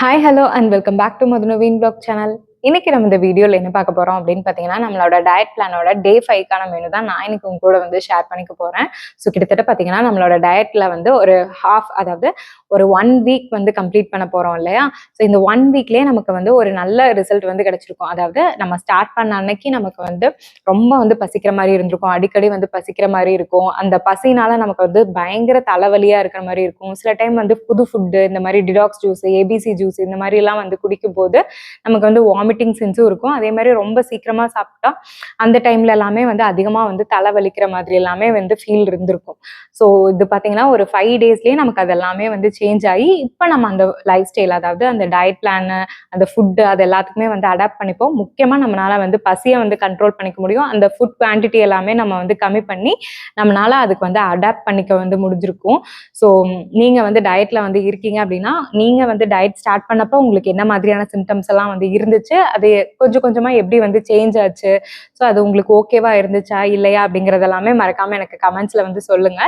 Hi hello and welcome back to Madhunaveen blog channel. இன்னைக்கு நம்ம இந்த வீடியோவில் என்ன பார்க்க போகிறோம் அப்படின்னு பார்த்தீங்கன்னா, நம்மளோட டயட் பிளானோட டே 5க்கான மெனு தான் நான் இன்னைக்கு உங்க கூட வந்து ஷேர் பண்ணிக்க போகிறேன். ஸோ கிட்டத்தட்ட பார்த்தீங்கன்னா நம்மளோட டயட்டில் வந்து ஒரு அதாவது ஒரு 1 வீக் வந்து கம்ப்ளீட் பண்ண போகிறோம் இல்லையா? ஸோ இந்த 1 வீக்லேயே நமக்கு வந்து ஒரு நல்ல ரிசல்ட் வந்து கிடைச்சிருக்கும். அதாவது நம்ம ஸ்டார்ட் பண்ண அன்னைக்கு நமக்கு வந்து ரொம்ப வந்து பசிக்கிற மாதிரி இருந்திருக்கும், அடிக்கடி வந்து பசிக்கிற மாதிரி இருக்கும். அந்த பசினால நமக்கு வந்து பயங்கர தலைவலியாக இருக்கிற மாதிரி இருக்கும். சில டைம் வந்து புது ஃபுட்டு இந்த மாதிரி டிடாக்ஸ் ஜூஸ், ஏபிசி ஜூஸ் இந்த மாதிரிலாம் வந்து குடிக்கும் போது நமக்கு வந்து வாமிட்டிங் சென்ஸும் இருக்கும். அதே மாதிரி ரொம்ப சீக்கிரமா சாப்பிட்டா அந்த டைம்ல எல்லாமே வந்து அதிகமா வந்து தலைவலிக்கிற மாதிரி எல்லாமே வந்து ஃபீல் இருந்திருக்கும். ஸோ இது பார்த்தீங்கன்னா ஒரு 5 டேஸ்லயே நமக்கு அது எல்லாமே வந்து சேஞ்ச் ஆகி இப்போ நம்ம அந்த லைஃப் ஸ்டைல், அதாவது அந்த டயட் பிளான், அந்த ஃபுட்டு, அது எல்லாத்துக்குமே வந்து அடாப்ட் பண்ணிப்போம். முக்கியமா நம்மளால வந்து பசியை வந்து கண்ட்ரோல் பண்ணிக்க முடியும். அந்த ஃபுட் குவான்டிட்டி எல்லாமே நம்ம வந்து கம்மி பண்ணி நம்மளால அதுக்கு வந்து அடாப்ட் பண்ணிக்க வந்து முடிஞ்சிருக்கும். ஸோ நீங்க வந்து டயட்ல வந்து இருக்கீங்க அப்படின்னா, நீங்க வந்து டயட் ஸ்டார்ட் பண்ணப்போ உங்களுக்கு என்ன மாதிரியான சிம்டம்ஸ் எல்லாம் வந்து இருந்துச்சு, அது கொஞ்சம் கொஞ்சமா எப்படி வந்து சேஞ்ச் ஆச்சு, ஸோ அது உங்களுக்கு ஓகேவா இருந்துச்சா இல்லையா அப்படிங்கறது எல்லாமே மறக்காம எனக்கு கமெண்ட்ஸ்ல வந்து சொல்லுங்க.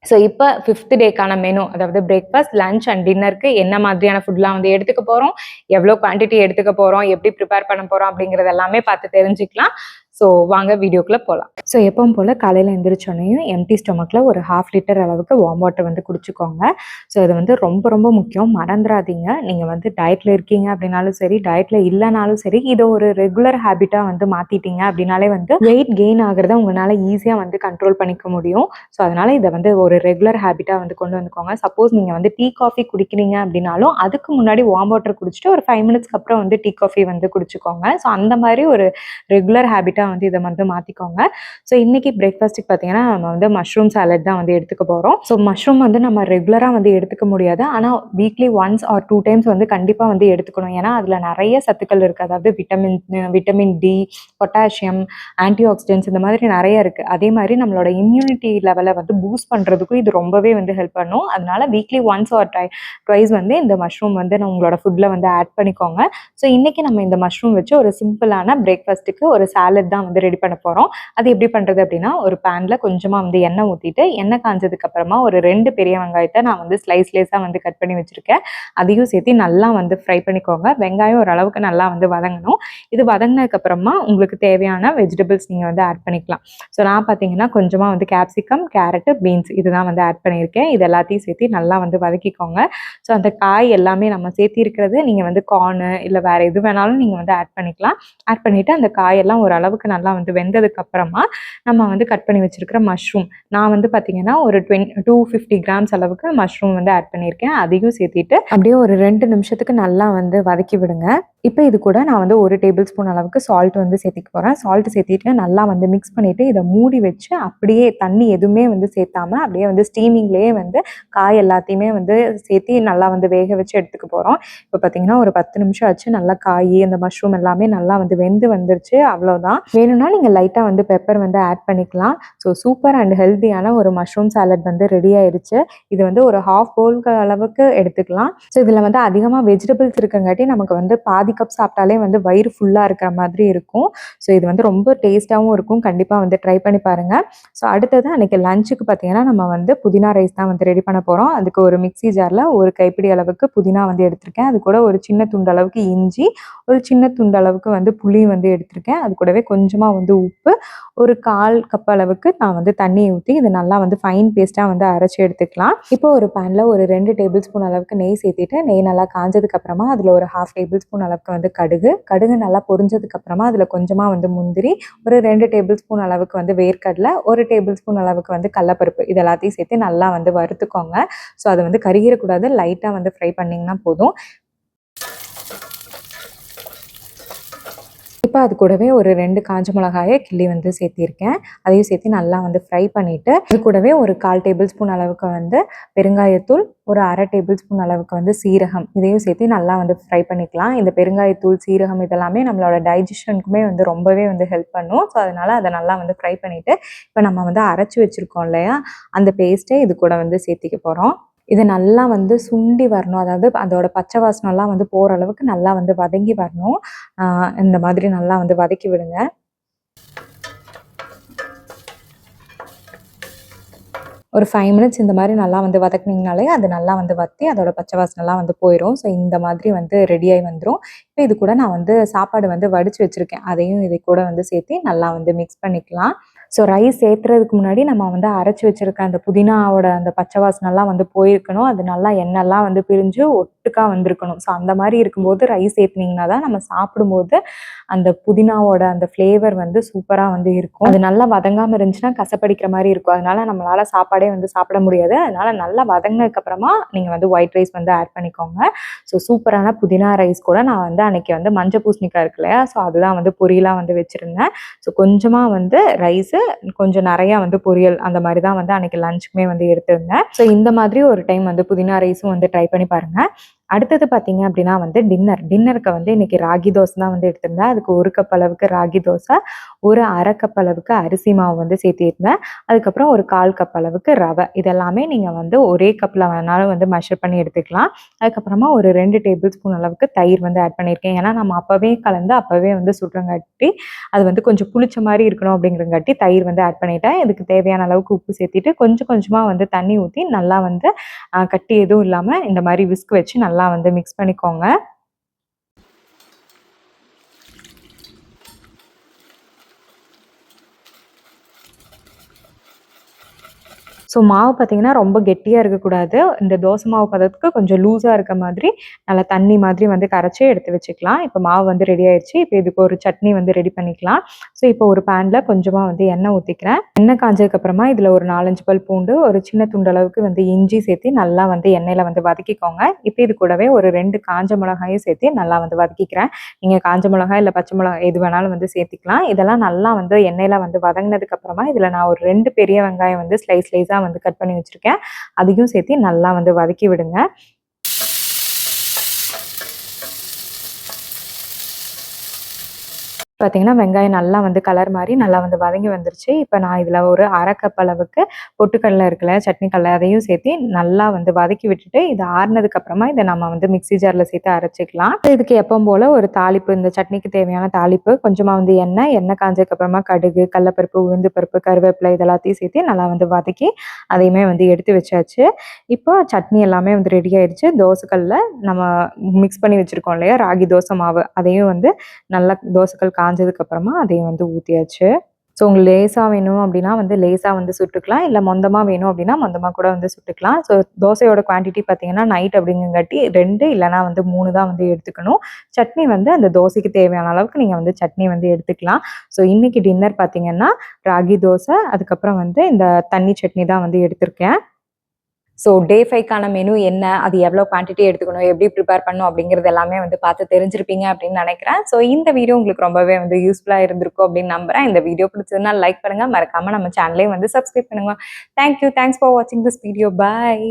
ஸோ இப்போ 5th டேக்கான மெனு, அதாவது பிரேக்ஃபாஸ்ட், லஞ்ச் அண்ட் டின்னருக்கு என்ன மாதிரியான ஃபுட்லாம் வந்து எடுத்துக்க போகிறோம், எவ்வளோ குவான்டிட்டி எடுத்துக்க போகிறோம், எப்படி ப்ரிப்பேர் பண்ண போகிறோம் அப்படிங்கிறது எல்லாமே பார்த்து தெரிஞ்சுக்கலாம். ஸோ வாங்க வீடியோக்குள்ளே போகலாம். ஸோ எப்பவும் போல் காலையில் எழுந்திரிச்சோன்னையும் எம்டி ஸ்டொமக்கில் ஒரு 1/2 லிட்டர் அளவுக்கு வார்ம் வாட்டர் வந்து குடிச்சுக்கோங்க. ஸோ இது வந்து ரொம்ப ரொம்ப முக்கியம், மறந்துடாதீங்க. நீங்கள் வந்து டயட்டில் இருக்கீங்க அப்படின்னாலும் சரி, டயட்டில் இல்லைனாலும் சரி, இதை ஒரு ரெகுலர் ஹேபிட்டாக வந்து மாற்றிட்டீங்க அப்படின்னாலே வந்து வெயிட் கெயின் ஆகிறத உங்களால் ஈஸியாக வந்து கண்ட்ரோல் பண்ணிக்க முடியும். ஸோ அதனால் இதை வந்து ஒரு ரெகுலர் ஹேபிட்டாக வந்து கொண்டு வந்துக்கோங்க. சப்போஸ் நீங்கள் வந்து டீ காஃபி குடிக்கிறீங்க அப்படின்னாலும் அதுக்கு முன்னாடி வார்ம் வாட்டர் குடிச்சிட்டு ஒரு 5 மினிட்ஸ்க்கு அப்புறம் வந்து டீ காஃபி வந்து குடிச்சுக்கோங்க. ஸோ அந்த மாதிரி ஒரு ரெகுலர் ஹேபிட்டாக வந்து இதை வந்து மாற்றிக்கோங்க. ஸோ இன்னைக்கு பிரேக்ஃபாஸ்ட்டுக்கு பார்த்தீங்கன்னா நம்ம வந்து மஷ்ரூம் சாலட் தான் வந்து எடுத்துக்க போகிறோம். ஸோ மஷ்ரூம் வந்து நம்ம ரெகுலராக வந்து எடுத்துக்க முடியாது, ஆனால் வீக்லி 1 ஆர் 2 டைம்ஸ் வந்து கண்டிப்பாக வந்து எடுத்துக்கணும். ஏன்னா அதில் நிறைய சத்துக்கள் இருக்குது. அதாவது vitamin D, potassium, antioxidants இந்த மாதிரி நிறைய இருக்குது. அதே மாதிரி நம்மளோட இம்யூனிட்டி லெவலை வந்து பூஸ்ட் பண்ணுறதுக்கும் இது ரொம்பவே வந்து ஹெல்ப் பண்ணும். அதனால வீக்லி 1 ஆர் ட்வைஸ் வந்து இந்த மஷ்ரூம் வந்து உங்களோட ஃபுட்டில் வந்து ஆட் பண்ணிக்கோங்க. ஸோ இன்றைக்கி நம்ம இந்த மஷ்ரூம் வச்சு ஒரு சிம்பிளான பிரேக்ஃபாஸ்ட்டுக்கு ஒரு சாலட் தான் வந்து ரெடி பண்ண போகிறோம். அது எப்படி பண்ணுறது அப்படின்னா, ஒரு பேனில் கொஞ்சமாக வந்து எண்ணெய் ஊற்றிட்டு, எண்ணெய் காஞ்சதுக்கு அப்புறமா ஒரு 2 பெரிய வெங்காயத்தை நான் வந்து ஸ்லைஸாக வந்து கட் பண்ணி வச்சுருக்கேன். அதையும் சேர்த்து நல்லா வந்து ஃப்ரை பண்ணிக்கோங்க. வெங்காயம் ஓரளவுக்கு நல்லா வந்து வதங்கணும். இது வதங்கினதுக்கப்புறமா உங்களுக்கு தேவையான வெஜிடபிள்ஸ் நீங்கள் வந்து ஆட் பண்ணிக்கலாம். ஸோ நான் பார்த்தீங்கன்னா கொஞ்சமாக வந்து கேப்சிகம், கேரட்டு, பீன்ஸ் இதுதான் வந்து ஆட் பண்ணியிருக்கேன். இது எல்லாத்தையும் சேர்த்து நல்லா வந்து வதக்கிக்கோங்க. ஸோ அந்த காய் எல்லாமே நம்ம சேர்த்திருக்கிறது நீங்கள் வந்து கார்னு இல்லை வேறு எது வேணாலும் நீங்கள் வந்து ஆட் பண்ணிக்கலாம். ஆட் பண்ணிவிட்டு அந்த காயெல்லாம் ஓரளவுக்கு நல்லா வந்து வெந்ததுக்கு அப்புறமா நம்ம வந்து கட் பண்ணி வச்சிருக்கிற மஷ்ரூம், நான் வந்து பார்த்தீங்கன்னா ஒரு 250 கிராம்ஸ் அளவுக்கு மஷ்ரூம் வந்து ஆட் பண்ணியிருக்கேன். அதையும் சேர்த்திட்டு அப்படியே ஒரு 2 நிமிஷத்துக்கு நல்லா வந்து வதக்கி விடுங்க. இப்போ இது கூட நான் வந்து 1 டேபிள் ஸ்பூன் அளவுக்கு சால்ட் வந்து சேர்த்திக்க போகிறேன். சால்ட் சேர்த்திட்டு நல்லா வந்து மிக்ஸ் பண்ணிவிட்டு இதை மூடி வச்சு அப்படியே தண்ணி எதுவுமே வந்து சேர்த்தாம அப்படியே வந்து ஸ்டீமிங்லேயே வந்து காய் எல்லாத்தையுமே வந்து சேர்த்தி நல்லா வந்து வேக வச்சு எடுத்துக்க போகிறோம். இப்போ பார்த்தீங்கன்னா ஒரு 10 நிமிஷம் ஆச்சு. நல்லா காய், அந்த மஷ்ரூம் எல்லாமே நல்லா வந்து வெந்து வந்துருச்சு. அவ்வளோதான். வேணும்னா நீங்கள் லைட்டாக வந்து பெப்பர் வந்து ஆட் பண்ணிக்கலாம். ஸோ சூப்பர் அண்ட் ஹெல்த்தியான ஒரு மஷ்ரூம் சாலட் வந்து ரெடி ஆயிடுச்சு. இது வந்து ஒரு 1/2 bowl அளவுக்கு எடுத்துக்கலாம். ஸோ இதில் வந்து அதிகமாக வெஜிடபிள்ஸ் இருக்கங்காட்டி நமக்கு வந்து பாதி கப் சாப்பிட்டாலே வந்து வயிறு ஃபுல்லாக இருக்கிற மாதிரி இருக்கும். ஸோ இது வந்து ரொம்ப டேஸ்ட்டாகவும் இருக்கும். கண்டிப்பாக வந்து ட்ரை பண்ணி பாருங்கள். ஸோ அடுத்தது அன்றைக்கி லஞ்சுக்கு பார்த்தீங்கன்னா நம்ம வந்து புதினா ரைஸ் தான் வந்து ரெடி பண்ண போகிறோம். அதுக்கு ஒரு மிக்ஸி ஜாரில் ஒரு கைப்பிடி அளவுக்கு புதினா வந்து எடுத்திருக்கேன். அது கூட ஒரு சின்ன துண்டு அளவுக்கு இஞ்சி, ஒரு சின்ன துண்டு அளவுக்கு வந்து புளி வந்து எடுத்திருக்கேன். அது கூடவே கொஞ்சமாக வந்து உப்பு, ஒரு 1/4 கப் அளவுக்கு நான் வந்து தண்ணியை ஊற்றி இது நல்லா வந்து ஃபைன் பேஸ்ட்டாக வந்து அரைச்சி எடுத்துக்கலாம். இப்போ ஒரு பேனில் ஒரு 2 டேபிள் ஸ்பூன் அளவுக்கு நெய் சேர்த்திட்டு, நெய் நல்லா காஞ்சதுக்கு அப்புறமா அதில் ஒரு 1/2 டேபிள் ஸ்பூன் அளவுக்கு வந்து கடுகு நல்லா பொரிஞ்சதுக்கு அப்புறமா அதில் கொஞ்சமாக வந்து முந்திரி, ஒரு 2 டேபிள் ஸ்பூன் அளவுக்கு வந்து வேர்க்கடலை, 1 டேபிள் ஸ்பூன் அளவுக்கு வந்து கடலைப்பருப்பு, இது எல்லாத்தையும் சேர்த்து நல்லா வந்து வறுத்துக்கோங்க. ஸோ அது வந்து கருகிடக்கூடாது, லைட்டாக வந்து ஃப்ரை பண்ணிங்கன்னா போதும். இப்போ அது கூடவே ஒரு 2 காஞ்ச மிளகாயை கிள்ளி வந்து சேர்த்திருக்கேன். அதையும் சேர்த்து நல்லா வந்து ஃப்ரை பண்ணிவிட்டு அது கூடவே ஒரு 1/4 டேபிள் ஸ்பூன் அளவுக்கு வந்து பெருங்காயத்தூள், ஒரு 1/2 டேபிள் ஸ்பூன் அளவுக்கு வந்து சீரகம், இதையும் சேர்த்து நல்லா வந்து ஃப்ரை பண்ணிக்கலாம். இந்த பெருங்காயத்தூள், சீரகம் இதெல்லாமே நம்மளோட டைஜஷனுக்குமே வந்து ரொம்பவே வந்து ஹெல்ப் பண்ணும். ஸோ அதனால் அதை நல்லா வந்து ஃப்ரை பண்ணிவிட்டு இப்போ நம்ம வந்து அரைச்சி வச்சுருக்கோம் இல்லையா, அந்த பேஸ்ட்டை இது கூட வந்து சேர்த்திக்க போகிறோம். இது நல்லா வந்து சுண்டி வரணும், அதாவது அதோட பச்சை வாசனம்லாம் வந்து போகிற அளவுக்கு நல்லா வந்து வதங்கி வரணும். இந்த மாதிரி நல்லா வந்து வதக்கி விடுங்க. ஒரு 5 மினிட்ஸ் இந்த மாதிரி நல்லா வந்து வதக்குனீங்கனாலே அது நல்லா வந்து வத்தி அதோட பச்சை வாசனைலாம் வந்து போயிடும். ஸோ இந்த மாதிரி வந்து ரெடியாகி வந்துடும். இப்போ இது கூட நான் வந்து சாப்பாடு வந்து வடித்து வச்சுருக்கேன். அதையும் இது கூட வந்து சேர்த்து நல்லா வந்து மிக்ஸ் பண்ணிக்கலாம். ஸோ ரைஸ் சேர்த்துறதுக்கு முன்னாடி நம்ம வந்து அரைச்சி வச்சுருக்க அந்த புதினாவோட அந்த பச்சை வாசனைலாம் வந்து போயிருக்கணும். அது நல்லா எண்ணெய்லாம் வந்து பிரிஞ்சு ஒட்டுக்கா வந்திருக்கணும். ஸோ அந்த மாதிரி இருக்கும்போது ரைஸ் சேர்த்துனீங்கன்னா தான் நம்ம சாப்பிடும்போது அந்த புதினாவோட அந்த ஃப்ளேவர் வந்து சூப்பராக வந்து இருக்கும். அது நல்லா வதங்காமல் இருந்துச்சுன்னா கசப்படிக்கிற மாதிரி இருக்கும். அதனால நம்மளால சாப்பாடே வந்து சாப்பிட முடியாது. அதனால நல்லா வதங்கினதுக்கப்புறமா நீங்கள் வந்து ஒயிட் ரைஸ் வந்து ஆட் பண்ணிக்கோங்க. ஸோ சூப்பரான புதினா ரைஸ் கூட நான் வந்து அன்னைக்கு வந்து மஞ்சள் பூசணிக்காய் இருக்கு இல்லையா, ஸோ அதுதான் வந்து பொரியலாக வந்து வச்சுருந்தேன். ஸோ கொஞ்சமாக வந்து ரைஸு கொஞ்சம் நிறையா வந்து பொரியல் அந்த மாதிரி தான் வந்து அன்னைக்கு லஞ்சுக்குமே வந்து எடுத்திருந்தேன். ஸோ இந்த மாதிரி ஒரு டைம் வந்து புதினா ரைஸும் வந்து ட்ரை பண்ணி பாருங்கள். அடுத்தது பார்த்தீங்க அப்படின்னா வந்து டின்னருக்கு வந்து இன்னைக்கு ராகி தோசை தான் வந்து எடுத்திருந்தேன். அதுக்கு 1 கப் அளவுக்கு ராகி தோசை, ஒரு 1/2 கப் அளவுக்கு அரிசி மாவு வந்து சேர்த்திருந்தேன். அதுக்கப்புறம் ஒரு 1/4 கப் அளவுக்கு ரவை. இதெல்லாமே நீங்கள் வந்து ஒரே கப்பில் வேணாலும் வந்து மெஷர் பண்ணி எடுத்துக்கலாம். அதுக்கப்புறமா ஒரு 2 டேபிள் ஸ்பூன் அளவுக்கு தயிர் வந்து ஆட் பண்ணியிருக்கேன். ஏன்னா நம்ம அப்போவே கலந்து அப்போவே வந்து சுடுறங்காட்டி அது வந்து கொஞ்சம் புளிச்ச மாதிரி இருக்கணும் அப்படிங்கிறங்காட்டி தயிர் வந்து ஆட் பண்ணிட்டேன். இதுக்கு தேவையான அளவுக்கு உப்பு சேர்த்திட்டு கொஞ்சம் கொஞ்சமாக வந்து தண்ணி ஊற்றி நல்லா வந்து கட்டி எதுவும் இல்லாமல் இந்த மாதிரி விஸ்க் வச்சு நல்லா வந்து மிக்ஸ் பண்ணிக்கோங்க. ஸோ மாவு பார்த்தீங்கன்னா ரொம்ப கெட்டியாக இருக்கக்கூடாது. இந்த தோசை மாவு பதத்துக்கு கொஞ்சம் லூஸாக இருக்க மாதிரி நல்லா தண்ணி மாதிரி வந்து கரைச்சி எடுத்து வச்சுக்கலாம். இப்போ மாவு வந்து ரெடி ஆயிடுச்சு. இப்போ இதுக்கு ஒரு சட்னி வந்து ரெடி பண்ணிக்கலாம். ஸோ இப்போ ஒரு பேனில் கொஞ்சமாக வந்து எண்ணெய் ஊற்றிக்கிறேன். எண்ணெய் காஞ்சதுக்கப்புறமா இதில் ஒரு 4-5 பல் பூண்டு, ஒரு சின்ன துண்டு அளவுக்கு வந்து இஞ்சி சேர்த்து நல்லா வந்து எண்ணெயில் வந்து வதக்கிக்கோங்க. இப்போ இது கூடவே ஒரு 2 காஞ்ச மிளகாயும் சேர்த்து நல்லா வந்து வதக்கிக்கிறேன். நீங்கள் காஞ்ச மிளகாய் இல்லை பச்சை மிளகாய் எது வேணாலும் வந்து சேர்த்துக்கலாம். இதெல்லாம் நல்லா வந்து எண்ணெயில் வந்து வதங்கினதுக்கப்புறமா இதில் நான் ஒரு 2 பெரிய வெங்காயம் வந்து ஸ்லைஸாக வந்து கட் பண்ணி வச்சிருக்கேன். அதையும் சேர்த்து நல்லா வந்து வதக்கி விடுங்க. பார்த்தீங்கன்னா வெங்காயம் நல்லா வந்து கலர் மாதிரி நல்லா வந்து வதங்கி வந்துருச்சு. இப்போ நான் இதில் ஒரு 1/2 கப் அளவுக்கு பொட்டுக்கடலை இருக்குல்ல, சட்னி கடலை, அதையும் சேர்த்து நல்லா வந்து வதக்கி விட்டுட்டு இது ஆறுனதுக்கு அப்புறமா இதை நம்ம வந்து மிக்ஸி ஜாரில் சேர்த்து அரைச்சிக்கலாம். இதுக்கு எப்பவும் போல் ஒரு தாளிப்பு, இந்த சட்னிக்கு தேவையான தாளிப்பு கொஞ்சமாக வந்து எண்ணெய் காஞ்சதுக்கப்புறமா கடுகு, கடலப்பருப்பு, உளுந்து பருப்பு, கருவேப்பிலை இதெல்லாத்தையும் சேர்த்து நல்லா வந்து வதக்கி அதையுமே வந்து எடுத்து வச்சாச்சு. இப்போ சட்னி எல்லாமே வந்து ரெடி ஆயிடுச்சு. தோசைக்கல்ல நம்ம மிக்ஸ் பண்ணி வச்சுருக்கோம் இல்லையா ராகி தோசை மாவு, அதையும் வந்து நல்லா தோசைக்கல் காஞ்சதுக்கப்புறமா அதையும் வந்து ஊற்றியாச்சு. ஸோ உங்களுக்கு லேசாக வேணும் அப்படின்னா வந்து லேசாக வந்து சுட்டுக்கலாம். இல்லை மொந்தமாக வேணும் அப்படின்னா மொந்தமாக கூட வந்து சுட்டுக்கலாம். ஸோ தோசையோட குவான்டிட்டி பார்த்தீங்கன்னா நைட் அப்படிங்கிறங்காட்டி 2 இல்லைனா வந்து 3 தான் வந்து எடுத்துக்கணும். சட்னி வந்து அந்த தோசைக்கு தேவையான அளவுக்கு நீங்கள் வந்து சட்னி வந்து எடுத்துக்கலாம். ஸோ இன்றைக்கி டின்னர் பார்த்தீங்கன்னா ராகி தோசை, அதுக்கப்புறம் வந்து இந்த தண்ணி சட்னி தான் வந்து எடுத்திருக்கேன். ஸோ டே 5க்கான மெனு என்ன, அது எவ்வளோ குவான்டிட்டி எடுத்துக்கணும், எப்படி ப்ரிப்பேர் பண்ணணும் அப்படிங்கிறது எல்லாமே வந்து பார்த்து தெரிஞ்சிருப்பீங்க அப்படின்னு நினைக்கிறேன். ஸோ இந்த வீடியோ உங்களுக்கு ரொம்பவே வந்து யூஸ்ஃபுல்லாக இருந்திருக்கும் அப்படின்னு நம்புறேன். இந்த வீடியோ பிடிச்சதுன்னா லைக் பண்ணுங்கள், மறக்காமல் நம்ம சேனலையும் வந்து சப்ஸ்கிரைப் பண்ணுங்கள். தேங்க்யூ, தேங்க்ஸ் ஃபார் வாட்சிங் திஸ் வீடியோ. பாய்.